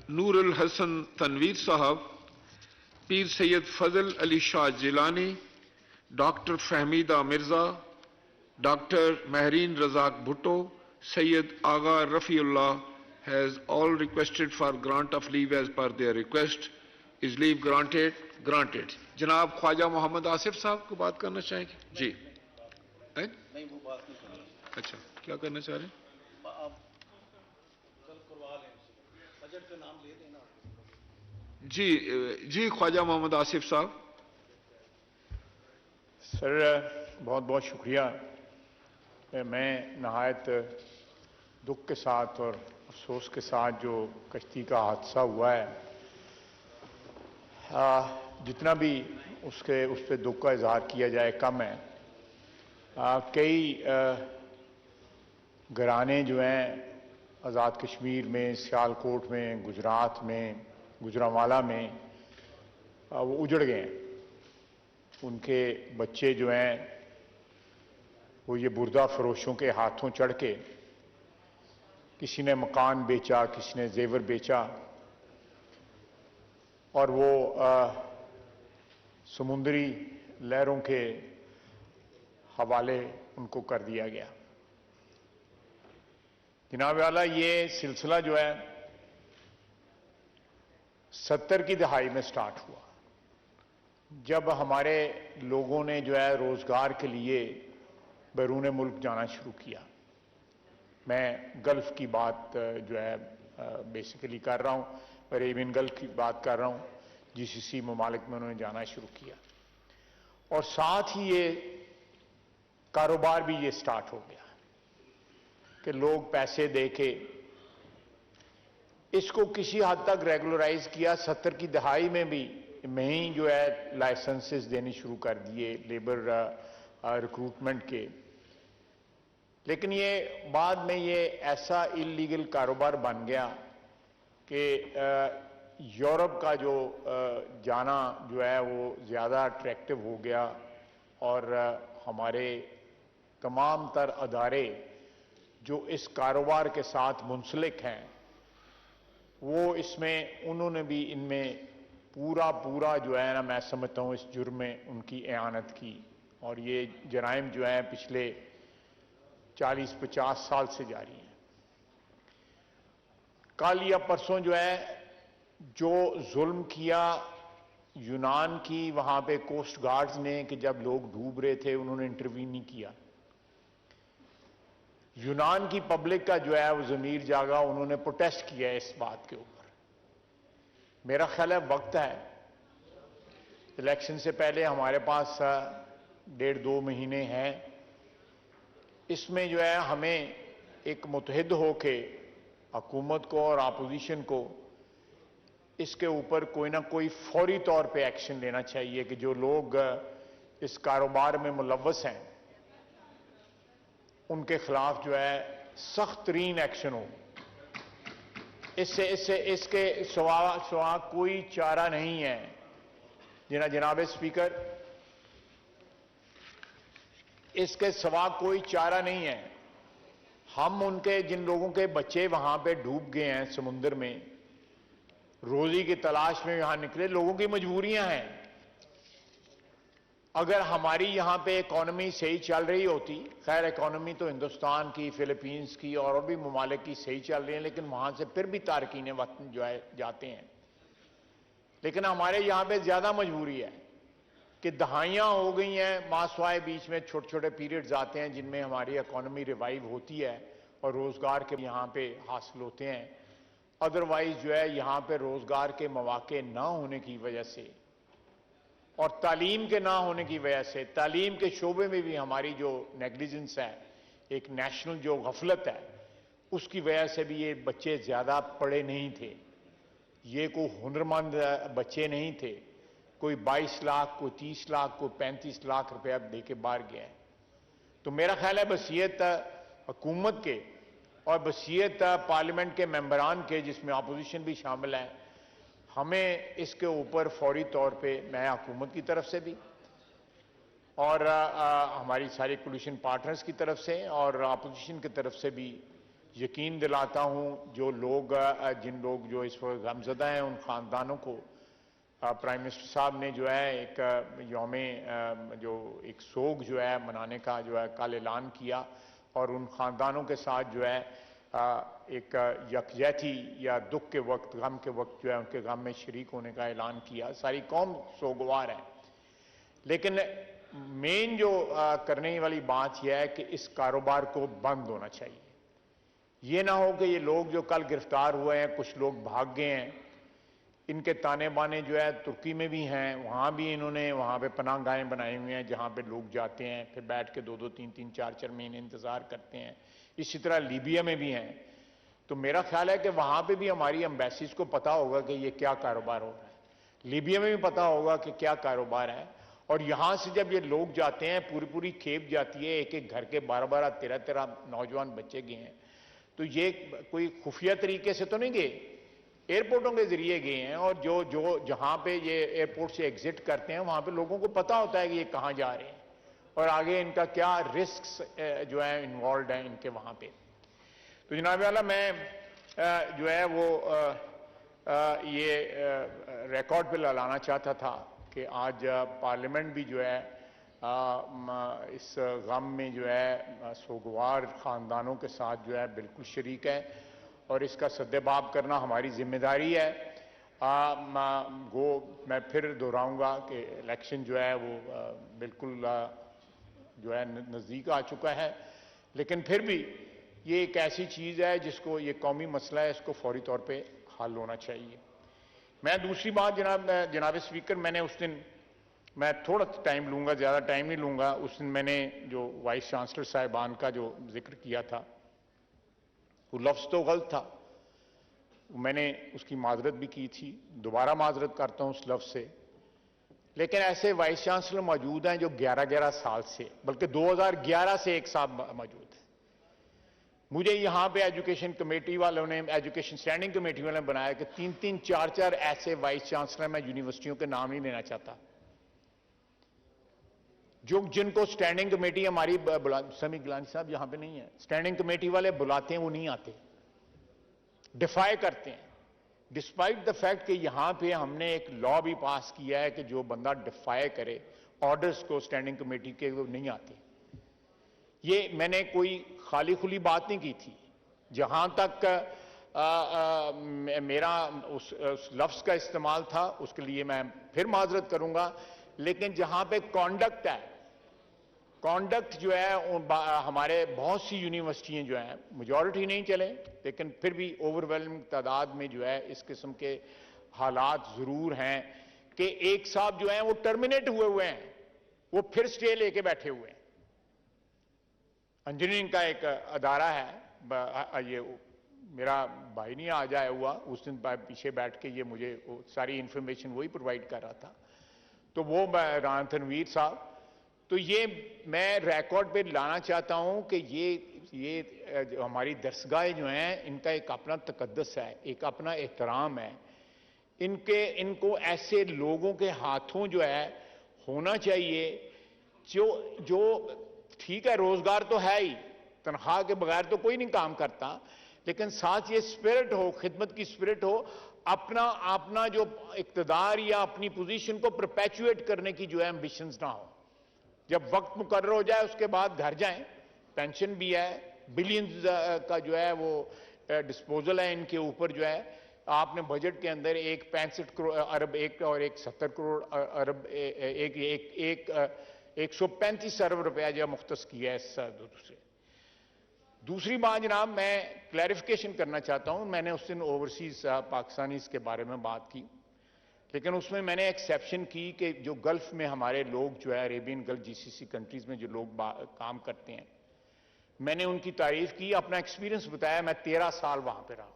نور الحسن تنویر صاحب, پیر سید فضل Ali Shah Jilani, doctor Fahmida Mirza, doctor Mehreen Razak Bhutto, Sayyid Agha Rafiullah has all requested for grant of leave as per their request. Is leave granted? Granted. جناب خواجہ محمد آصف صاحب کو بات کرنا چاہیں گے؟ جی. نہیں وہ بات نہیں کرنا. اچھا کیا کرنا چاہ رہے ہیں؟ آپ کل کروا لیں, بجٹ کا نام لے دینا. جی خواجہ محمد آصف صاحب. سر بہت بہت شکریہ. میں نہایت دکھ کے ساتھ اور افسوس کے ساتھ جو کشتی کا حادثہ ہوا ہے, جتنا بھی اس پہ دکھ کا اظہار کیا جائے کم ہے. کئی گھرانے جو ہیں آزاد کشمیر میں, سیالکوٹ میں, گجرات میں, گوجرانوالا میں وہ اجڑ گئے ہیں. ان کے بچے جو ہیں وہ یہ بردہ فروشوں کے ہاتھوں چڑھ کے, کسی نے مکان بیچا, کسی نے زیور بیچا, اور وہ سمندری لہروں کے حوالے ان کو کر دیا گیا. جناب والا, یہ سلسلہ جو ہے 70 کی دہائی میں سٹارٹ ہوا, جب ہمارے لوگوں نے جو ہے روزگار کے لیے بیرون ملک جانا شروع کیا. میں گلف کی بات جو ہے بیسیکلی کر رہا ہوں, اریبین گلف کی بات کر رہا ہوں. جی سی سی ممالک میں انہوں نے جانا شروع کیا, اور ساتھ ہی یہ کاروبار بھی یہ سٹارٹ ہو گیا کہ لوگ پیسے دے کے اس کو کسی حد تک ریگولرائز کیا. 70 کی دہائی میں بھی میں ہی جو ہے لائسنسز دینے شروع کر دیے لیبر ریکروٹمنٹ کے. لیکن یہ بعد میں یہ ایسا اللیگل کاروبار بن گیا کہ یورپ کا جو جانا جو ہے وہ زیادہ اٹریکٹیو ہو گیا, اور ہمارے تمام تر ادارے جو اس کاروبار کے ساتھ منسلک ہیں وہ اس میں انہوں نے بھی ان میں پورا جو ہے نا, میں سمجھتا ہوں اس جرم میں ان کی اعانت کی. اور یہ جرائم جو ہیں پچھلے 40-50 سال سے جاری ہیں. کل یا پرسوں جو ہے جو ظلم کیا یونان کی وہاں پہ کوسٹ گارڈز نے, کہ جب لوگ ڈوب رہے تھے انہوں نے انٹروین نہیں کیا. یونان کی پبلک کا جو ہے وہ ضمیر جاگا, انہوں نے پروٹیسٹ کیا اس بات کے اوپر. میرا خیال ہے وقت ہے, الیکشن سے پہلے ہمارے پاس 1.5-2 مہینے ہیں. اس میں جو ہے ہمیں ایک متحد ہو کے حکومت کو اور اپوزیشن کو اس کے اوپر کوئی نہ کوئی فوری طور پہ ایکشن لینا چاہیے کہ جو لوگ اس کاروبار میں ملوث ہیں ان کے خلاف جو ہے سخت ترین ایکشن ہو. اس کے سوا کوئی چارہ نہیں ہے. جناب اسپیکر, اس کے سوا کوئی چارہ نہیں ہے. ہم ان کے جن لوگوں کے بچے وہاں پہ ڈوب گئے ہیں سمندر میں, روزی کی تلاش میں یہاں نکلے, لوگوں کی مجبوریاں ہیں. اگر ہماری یہاں پہ اکانومی صحیح چل رہی ہوتی, خیر اکانومی تو ہندوستان کی, فلپینز کی اور بھی ممالک کی صحیح چل رہی ہیں, لیکن وہاں سے پھر بھی تارکین وطن جو ہے جاتے ہیں. لیکن ہمارے یہاں پہ زیادہ مجبوری ہے کہ دہائیاں ہو گئی ہیں, ماسوائے بیچ میں چھوٹے چھوٹے پیریڈز آتے ہیں جن میں ہماری اکانومی ریوائیو ہوتی ہے اور روزگار کے یہاں پہ حاصل ہوتے ہیں. ادروائز جو ہے یہاں پہ روزگار کے مواقع نہ ہونے کی وجہ سے اور تعلیم کے نہ ہونے کی وجہ سے, تعلیم کے شعبے میں بھی ہماری جو نیگلیجنس ہے, ایک نیشنل جو غفلت ہے, اس کی وجہ سے بھی یہ بچے زیادہ پڑھے نہیں تھے. یہ کوئی ہنرمند بچے نہیں تھے. کوئی 22 لاکھ, کوئی 30 لاکھ, کوئی 35 لاکھ روپیہ دے کے باہر گیا ہے. تو میرا خیال ہے بصیرت حکومت کے اور بصیرت پارلیمنٹ کے ممبران کے, جس میں اپوزیشن بھی شامل ہے, ہمیں اس کے اوپر فوری طور پہ, میں حکومت کی طرف سے بھی اور ہماری ساری کولیشن پارٹنرز کی طرف سے اور اپوزیشن کی طرف سے بھی یقین دلاتا ہوں جو لوگ جن لوگ جو اس وقت غمزدہ ہیں ان خاندانوں کو پرائم منسٹر صاحب نے جو ہے ایک یوم جو ایک سوگ جو ہے منانے کا جو ہے کل اعلان کیا اور ان خاندانوں کے ساتھ جو ہے ایک یکجہتی یا دکھ کے وقت غم کے وقت جو ہے ان کے غم میں شریک ہونے کا اعلان کیا. ساری قوم سوگوار ہے. لیکن مین جو کرنے والی بات یہ ہے کہ اس کاروبار کو بند ہونا چاہیے. یہ نہ ہو کہ یہ لوگ جو کل گرفتار ہوئے ہیں کچھ لوگ بھاگ گئے ہیں, ان کے تانے بانے جو ہے ترکی میں بھی ہیں, وہاں بھی انہوں نے وہاں پہ پناہ گاہیں بنائی ہوئی ہیں جہاں پہ لوگ جاتے ہیں پھر بیٹھ کے 2-2 3-3 4-4 مہینے انتظار کرتے ہیں. اسی طرح لیبیا میں بھی ہیں. تو میرا خیال ہے کہ وہاں پہ بھی ہماری ایمبیسیز کو پتا ہوگا کہ یہ کیا کاروبار ہو رہا ہے, لیبیا میں بھی پتا ہوگا کہ کیا کاروبار ہے. اور یہاں سے جب یہ لوگ جاتے ہیں پوری کھیپ جاتی ہے, ایک ایک گھر کے 12-12 13-13 نوجوان بچے گئے ہیں. تو یہ کوئی خفیہ طریقے سے تو نہیں گئے, ایئرپورٹوں کے ذریعے گئے ہیں. اور جو جہاں پہ یہ ایئرپورٹ سے ایگزٹ کرتے ہیں وہاں پہ لوگوں کو پتا ہوتا ہے کہ یہ کہاں جا رہے ہیں اور آگے ان کا کیا رسکس جو ہے انوالوڈ ہیں ان کے وہاں پہ. تو جناب اعلیٰ میں جو ہے وہ یہ ریکارڈ پہ لانا چاہتا تھا کہ آج پارلیمنٹ بھی جو ہے اس غم میں جو ہے سوگوار خاندانوں کے ساتھ جو ہے بالکل شریک ہے اور اس کا سدباب کرنا ہماری ذمہ داری ہے. میں پھر دہراؤں گا کہ الیکشن جو ہے وہ بالکل جو ہے نزدیک آ چکا ہے, لیکن پھر بھی یہ ایک ایسی چیز ہے جس کو یہ قومی مسئلہ ہے, اس کو فوری طور پہ حل ہونا چاہیے. میں دوسری بات جناب اسپیکر, میں نے اس دن میں تھوڑا ٹائم لوں گا, زیادہ ٹائم نہیں لوں گا. اس دن میں نے جو وائس چانسلر صاحبان کا جو ذکر کیا تھا وہ لفظ تو غلط تھا, میں نے اس کی معذرت بھی کی تھی, دوبارہ معذرت کرتا ہوں اس لفظ سے. لیکن ایسے وائس چانسلر موجود ہیں جو 11 سال سے, بلکہ 2011 سے ایک سال موجود ہیں. مجھے یہاں پہ ایجوکیشن کمیٹی والوں نے, ایجوکیشن سٹینڈنگ کمیٹی والوں نے بنایا کہ 3-3 4-4 ایسے وائس چانسلر, میں یونیورسٹیوں کے نام نہیں لینا چاہتا, جن کو سٹینڈنگ کمیٹی ہماری سمی گلانی صاحب یہاں پہ نہیں ہے, سٹینڈنگ کمیٹی والے بلاتے ہیں وہ نہیں آتے, ڈیفائی کرتے ہیں. ڈسپائٹ دا فیکٹ کہ یہاں پہ ہم نے ایک لا بھی پاس کیا ہے کہ جو بندہ ڈیفائی کرے آرڈرز کو سٹینڈنگ کمیٹی کے, وہ نہیں آتے. یہ میں نے کوئی خالی کھلی بات نہیں کی تھی. جہاں تک میرا اس لفظ کا استعمال تھا اس کے لیے میں پھر معذرت کروں گا. لیکن جہاں پہ کانڈکٹ ہے, کانڈکٹ جو ہے ہمارے بہت سی یونیورسٹیاں جو ہیں, میجورٹی نہیں چلے لیکن پھر بھی اوور-ویلمنگ تعداد میں جو ہے اس قسم کے حالات ضرور ہیں کہ ایک صاحب جو ہیں وہ ٹرمینیٹ ہوئے ہیں, وہ پھر سٹے لے کے بیٹھے ہوئے ہیں. انجینئرنگ کا ایک ادارہ ہے, یہ میرا بھائی نہیں آ جائے ہوا, اس دن پیچھے بیٹھ کے یہ مجھے ساری انفارمیشن وہی پرووائڈ کر رہا تھا, تو وہ رانا تنویر صاحب. تو یہ میں ریکارڈ پہ لانا چاہتا ہوں کہ یہ ہماری درسگاہیں جو ہیں ان کا ایک اپنا تقدس ہے, ایک اپنا احترام ہے. ان کو ایسے لوگوں کے ہاتھوں جو ہے ہونا چاہیے جو ٹھیک ہے روزگار تو ہے ہی, تنخواہ کے بغیر تو کوئی نہیں کام کرتا, لیکن ساتھ یہ اسپرٹ ہو, خدمت کی اسپرٹ ہو, اپنا جو اقتدار یا اپنی پوزیشن کو پرپیچویٹ کرنے کی جو ہے ایمبیشنز نہ ہو. جب وقت مقرر ہو جائے اس کے بعد گھر جائیں. پینشن بھی ہے, بلینز کا جو ہے وہ ڈسپوزل ہے ان کے اوپر جو ہے. آپ نے بجٹ کے اندر ایک 65 ارب ایک اور ایک 70 کروڑ ارب ایک 135 ارب روپیہ جو مختص کیا ہے اس سے. دوسری بات جناب میں کلیریفیکیشن کرنا چاہتا ہوں, میں نے اس دن اوورسیز پاکستانیز کے بارے میں بات کی, لیکن اس میں نے ایکسیپشن کی کہ جو گلف میں ہمارے لوگ جو ہے عربین گلف GCC کنٹریز میں جو لوگ کام کرتے ہیں, میں نے ان کی تعریف کی, اپنا ایکسپیرینس بتایا. میں 13 سال وہاں پہ رہا,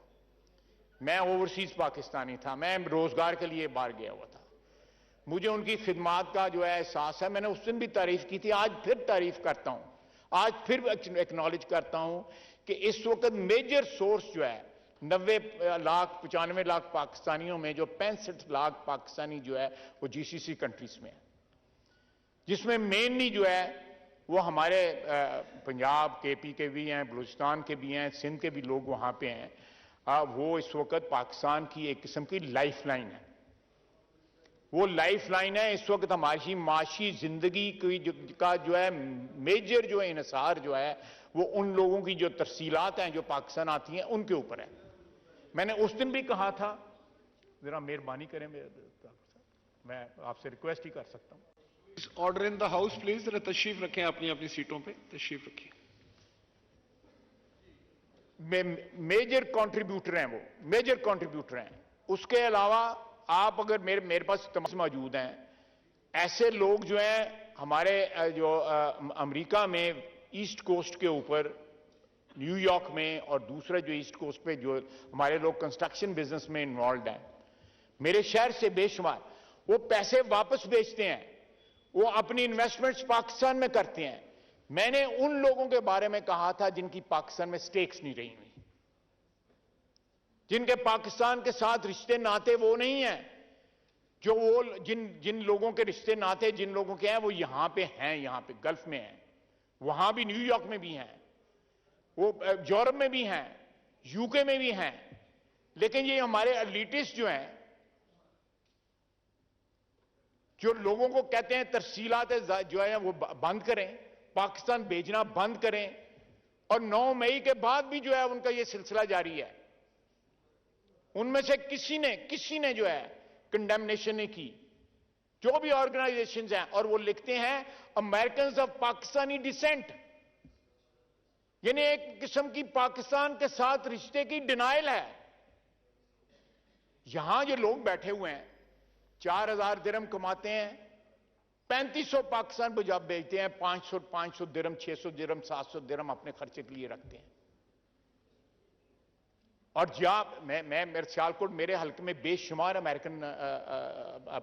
میں اوورسیز پاکستانی تھا, میں روزگار کے لیے باہر گیا ہوا تھا, مجھے ان کی خدمات کا جو ہے احساس ہے. میں نے اس دن بھی تعریف کی تھی, آج پھر تعریف کرتا ہوں, آج پھر ایکنالج کرتا ہوں کہ اس وقت میجر سورس جو ہے 90 لاکھ 95 لاکھ پاکستانیوں میں جو 65 لاکھ پاکستانی جو ہے وہ GCC کنٹریز میں ہے, جس میں مینلی جو ہے وہ ہمارے پنجاب کے پی کے بھی ہیں, بلوچستان کے بھی ہیں, سندھ کے بھی لوگ وہاں پہ ہیں. وہ اس وقت پاکستان کی ایک قسم کی لائف لائن ہے. وہ لائف لائن ہے اس وقت ہماری معاشی زندگی کا جو ہے میجر جو انحصار جو ہے وہ ان لوگوں کی جو ترسیلات ہیں جو پاکستان آتی ہیں ان کے اوپر ہے. میں نے اس دن بھی کہا تھا, ذرا مہربانی کریں, میں آپ سے ریکویسٹ ہی کر سکتا ہوں. Order in the house please, ذرا تشریف رکھیں اپنی اپنی سیٹوں پہ, تشریف رکھیں. میجر کنٹریبیوٹر ہیں, وہ میجر کنٹریبیوٹر ہیں. اس کے علاوہ آپ اگر میرے پاس تمام موجود ہیں ایسے لوگ جو ہیں ہمارے جو امریکہ میں ایسٹ کوسٹ کے اوپر, نیو یارک میں, اور دوسرا جو ایسٹ کوسٹ پہ جو ہمارے لوگ کنسٹرکشن بزنس میں انوالوڈ ہیں, میرے شہر سے بے شمار, وہ پیسے واپس بیچتے ہیں, وہ اپنی انویسٹمنٹس پاکستان میں کرتے ہیں. میں نے ان لوگوں کے بارے میں کہا تھا جن کی پاکستان میں سٹیکس نہیں رہی ہوئی, جن کے پاکستان کے ساتھ رشتے ناتے وہ نہیں ہیں, جو وہ جن لوگوں کے رشتے ناتے جن لوگوں کے ہیں وہ یہاں پہ ہیں, یہاں پہ گلف میں ہیں, وہاں بھی نیو یارک میں بھی ہیں, وہ یورپ میں بھی ہیں, یو کے میں بھی ہیں. لیکن یہ ہمارے ایلیٹسٹ جو ہیں, جو لوگوں کو کہتے ہیں ترسیلات جو ہے وہ بند کریں, پاکستان بھیجنا بند کریں, اور 9 مئی کے بعد بھی جو ہے ان کا یہ سلسلہ جاری ہے. ان میں سے کسی نے جو ہے کنڈیمنیشن نہیں کی, جو بھی آرگنائزیشنز ہیں, اور وہ لکھتے ہیں امریکنز آف پاکستانی ڈیسینٹ, یعنی ایک قسم کی پاکستان کے ساتھ رشتے کی ڈینائل ہے. یہاں جو لوگ بیٹھے ہوئے ہیں 4000 درہم کماتے ہیں, 3500 پاکستان کو جب بیچتے ہیں, 500 درہم, 600 درہم, 700 درہم اپنے خرچے کے لیے رکھتے ہیں. اور میرے سیالکوٹ میرے حلقے میں بے شمار امریکن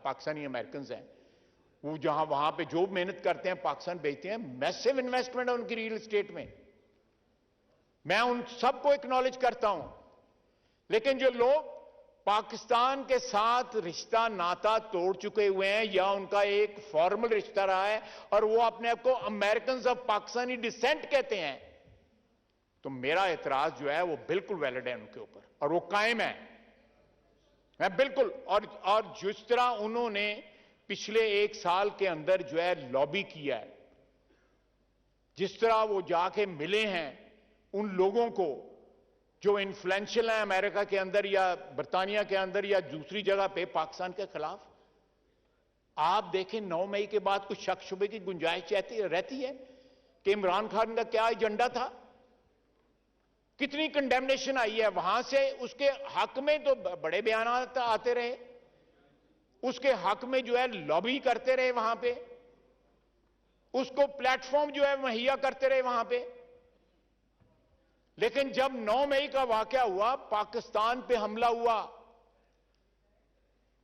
پاکستانی امریکنز ہیں, وہ جہاں وہاں پہ جو محنت کرتے ہیں پاکستان بیچتے ہیں. میسو انویسٹمنٹ ہے ان کی ریل اسٹیٹ میں, میں ان سب کو اکنالج کرتا ہوں. لیکن جو لوگ پاکستان کے ساتھ رشتہ ناتا توڑ چکے ہوئے ہیں, یا ان کا ایک فارمل رشتہ رہا ہے, اور وہ اپنے آپ کو امریکنز آف پاکستانی ڈیسینٹ کہتے ہیں, تو میرا اعتراض جو ہے وہ بالکل ویلڈ ہے ان کے اوپر, اور وہ قائم ہے. میں بالکل, اور جس طرح انہوں نے پچھلے 1 سال کے اندر جو ہے لابی کیا ہے, جس طرح وہ جا کے ملے ہیں ان لوگوں کو جو انفلوئنشل ہیں امریکہ کے اندر یا برطانیہ کے اندر یا دوسری جگہ پہ پاکستان کے خلاف, آپ دیکھیں 9 مئی کے بعد کچھ شک شبے کی گنجائش رہتی ہے کہ عمران خان کا کیا ایجنڈا تھا. کتنی کنڈیمنیشن آئی ہے وہاں سے, اس کے حق میں تو بڑے بیانات آتے رہے, اس کے حق میں جو ہے لابی کرتے رہے وہاں پہ, اس کو پلیٹ فارم جو ہے مہیا کرتے رہے وہاں پہ. لیکن جب 9 مئی کا واقعہ ہوا, پاکستان پہ حملہ ہوا,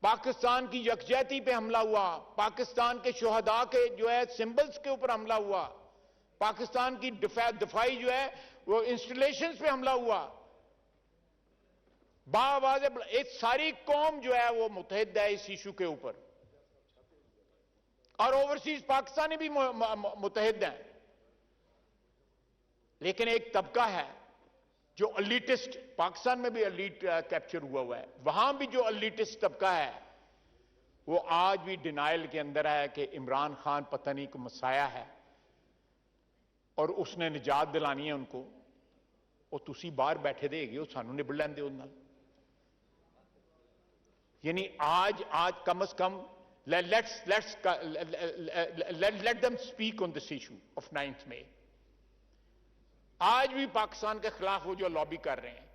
پاکستان کی یکجہتی پہ حملہ ہوا, پاکستان کے شہداء کے جو ہے سمبلز کے اوپر حملہ ہوا, پاکستان کی دفاعی جو ہے وہ انسٹالیشنز پہ حملہ ہوا, باآواز ایک ساری قوم جو ہے وہ متحد ہے اس ایشو کے اوپر, اور اوورسیز پاکستانی بھی متحد ہیں. لیکن ایک طبقہ ہے جو الیٹسٹ, پاکستان میں بھی الیٹ کیپچر ہوا ہے, وہاں بھی جو الیٹسٹ طبقہ ہے وہ آج بھی ڈینائل کے اندر ہے کہ عمران خان پتہ نہیں کو مسایا ہے اور اس نے نجات دلانی ہے ان کو, وہ تسی باہر بیٹھے دے گی, وہ سانو نبڑ لین دے ان نال. یعنی آج کم از کم let them speak on this issue of 9th May. آج بھی پاکستان کے خلاف وہ جو لابی کر رہے ہیں.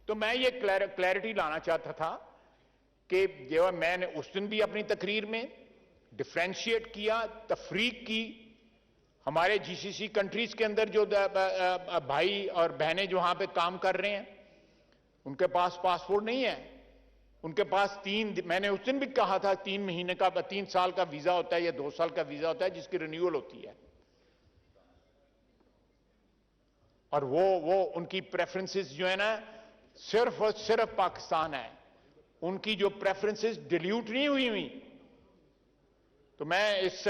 تو میں یہ کلیئرٹی لانا چاہتا تھا کہ جو میں نے اس دن بھی اپنی تقریر میں ڈیفرینشیٹ کیا, تفریق کی. ہمارے جی سی سی کنٹریز کے اندر جو بھائی اور بہنیں جو وہاں پہ کام کر رہے ہیں ان کے پاس پاسپورٹ نہیں ہے, ان کے پاس میں نے اس دن بھی کہا تھا 3 مہینے کا 3 سال کا ویزا ہوتا ہے یا 2 سال کا ویزا ہوتا ہے جس کی رینیول ہوتی ہے, اور وہ ان کی پریفرنسز جو ہے نا صرف اور صرف پاکستان ہے, ان کی جو پریفرنسز ڈیلیوٹ نہیں ہوئی. تو میں اس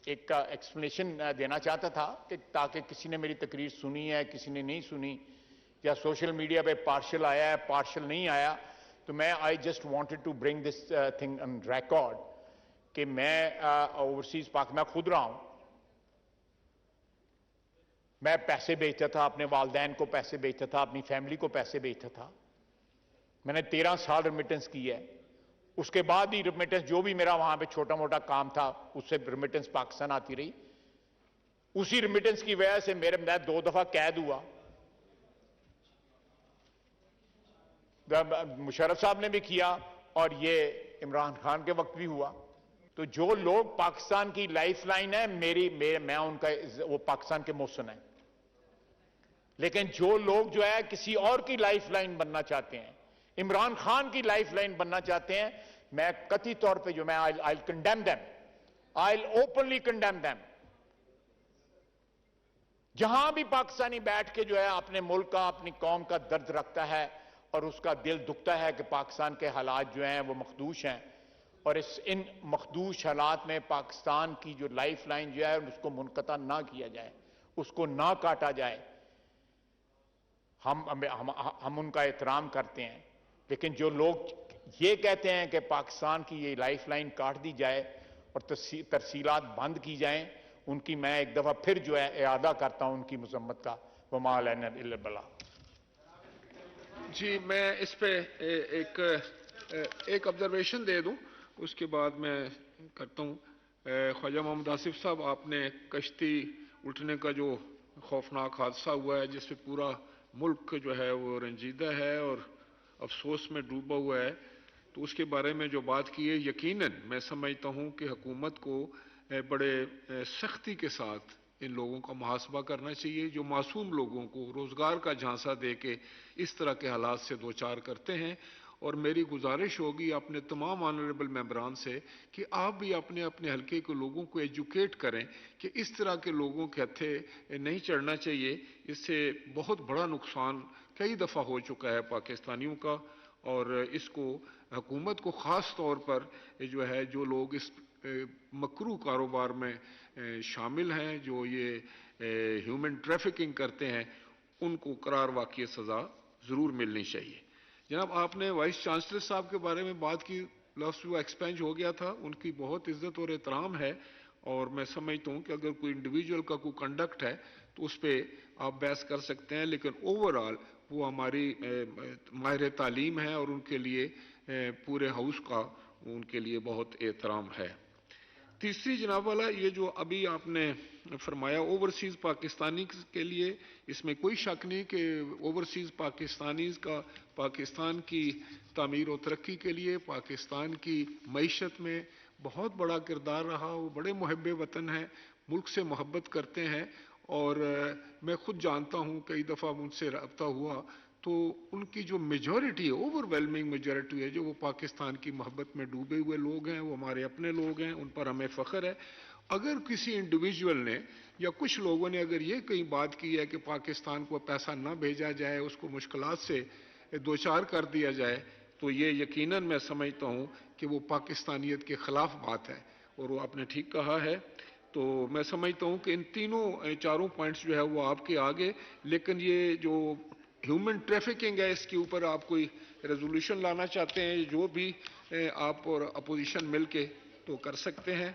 ایک ایکسپلینیشن دینا چاہتا تھا کہ تاکہ کسی نے میری تقریر سنی ہے کسی نے نہیں سنی یا سوشل میڈیا پہ پارشل آیا ہے پارشل نہیں آیا تو میں I just wanted to bring this thing on record کہ میں اوورسیز میں خود رہا ہوں. میں پیسے بیچتا تھا اپنے والدین کو پیسے بیچتا تھا اپنی فیملی کو پیسے بیچتا تھا. میں نے 13 سال ریمیٹنس کی ہے. اس کے بعد ہی ریمیٹنس جو بھی میرا وہاں پہ چھوٹا موٹا کام تھا اس سے ریمیٹنس پاکستان آتی رہی. اسی ریمیٹنس کی وجہ سے میں 2 دفعہ قید ہوا. مشرف صاحب نے بھی کیا اور یہ عمران خان کے وقت بھی ہوا. تو جو لوگ پاکستان کی لائف لائن ہے میں ان کا وہ پاکستان کے محسن ہیں. لیکن جو لوگ جو ہے کسی اور کی لائف لائن بننا چاہتے ہیں عمران خان کی لائف لائن بننا چاہتے ہیں میں قطعی طور پہ جو میں I'll condemn them. I'll openly condemn them. جہاں بھی پاکستانی بیٹھ کے جو ہے اپنے ملک کا اپنی قوم کا درد رکھتا ہے اور اس کا دل دکھتا ہے کہ پاکستان کے حالات جو ہیں وہ مخدوش ہیں اور ان مخدوش حالات میں پاکستان کی جو لائف لائن جو ہے اس کو منقطع نہ کیا جائے اس کو نہ کاٹا جائے. ہم ان کا احترام کرتے ہیں. لیکن جو لوگ یہ کہتے ہیں کہ پاکستان کی یہ لائف لائن کاٹ دی جائے اور ترسیلات بند کی جائیں ان کی میں ایک دفعہ پھر جو ہے اعادہ کرتا ہوں ان کی مذمت کا. وما علینا الا البلاغ. جی میں اس پہ ایک آبزرویشن دے دوں اس کے بعد میں کرتا ہوں. خواجہ محمد آصف صاحب آپ نے کشتی اٹھنے کا جو خوفناک حادثہ ہوا ہے جس پہ پورا ملک جو ہے وہ رنجیدہ ہے اور افسوس میں ڈوبا ہوا ہے تو اس کے بارے میں جو بات کی ہے یقیناً میں سمجھتا ہوں کہ حکومت کو بڑے سختی کے ساتھ ان لوگوں کا محاسبہ کرنا چاہیے جو معصوم لوگوں کو روزگار کا جھانسا دے کے اس طرح کے حالات سے دوچار کرتے ہیں. اور میری گزارش ہوگی اپنے تمام آنریبل ممبران سے کہ آپ بھی اپنے اپنے حلقے کے لوگوں کو ایجوکیٹ کریں کہ اس طرح کے لوگوں کے ہتھے نہیں چڑھنا چاہیے. اس سے بہت بڑا نقصان کئی دفعہ ہو چکا ہے پاکستانیوں کا اور اس کو حکومت کو خاص طور پر جو ہے جو لوگ اس مکروہ کاروبار میں شامل ہیں جو یہ ہیومن ٹریفکنگ کرتے ہیں ان کو قرار واقعی سزا ضرور ملنی چاہیے. جناب آپ نے وائس چانسلر صاحب کے بارے میں بات کی لفظ وہ ایکسپینج ہو گیا تھا ان کی بہت عزت اور احترام ہے اور میں سمجھتا ہوں کہ اگر کوئی انڈیویجول کا کوئی کنڈکٹ ہے تو اس پہ آپ بحث کر سکتے ہیں لیکن اوورآل وہ ہماری ماہر تعلیم ہے اور ان کے لیے پورے ہاؤس کا ان کے لیے بہت احترام ہے. تیسری جناب والا یہ جو ابھی آپ نے فرمایا اوورسیز پاکستانی کے لیے اس میں کوئی شک نہیں کہ اوورسیز پاکستانیز کا پاکستان کی تعمیر و ترقی کے لیے پاکستان کی معیشت میں بہت بڑا کردار رہا. وہ بڑے محب وطن ہیں ملک سے محبت کرتے ہیں اور میں خود جانتا ہوں کئی دفعہ مجھ سے رابطہ ہوا تو ان کی جو میجورٹی ہے اوور ویلمنگ میجورٹی ہے جو وہ پاکستان کی محبت میں ڈوبے ہوئے لوگ ہیں وہ ہمارے اپنے لوگ ہیں ان پر ہمیں فخر ہے. اگر کسی انڈیویجول نے یا کچھ لوگوں نے اگر یہ کہیں بات کی ہے کہ پاکستان کو پیسہ نہ بھیجا جائے اس کو مشکلات سے دوچار کر دیا جائے تو یہ یقیناً میں سمجھتا ہوں کہ وہ پاکستانیت کے خلاف بات ہے اور وہ آپ نے ٹھیک کہا ہے. تو میں سمجھتا ہوں کہ ان چاروں پوائنٹس جو ہے وہ آپ کے آگے لیکن یہ جو ہیومن ٹریفکنگ ہے اس کے اوپر آپ کوئی ریزولوشن لانا چاہتے ہیں جو بھی آپ اور اپوزیشن مل کے تو کر سکتے ہیں.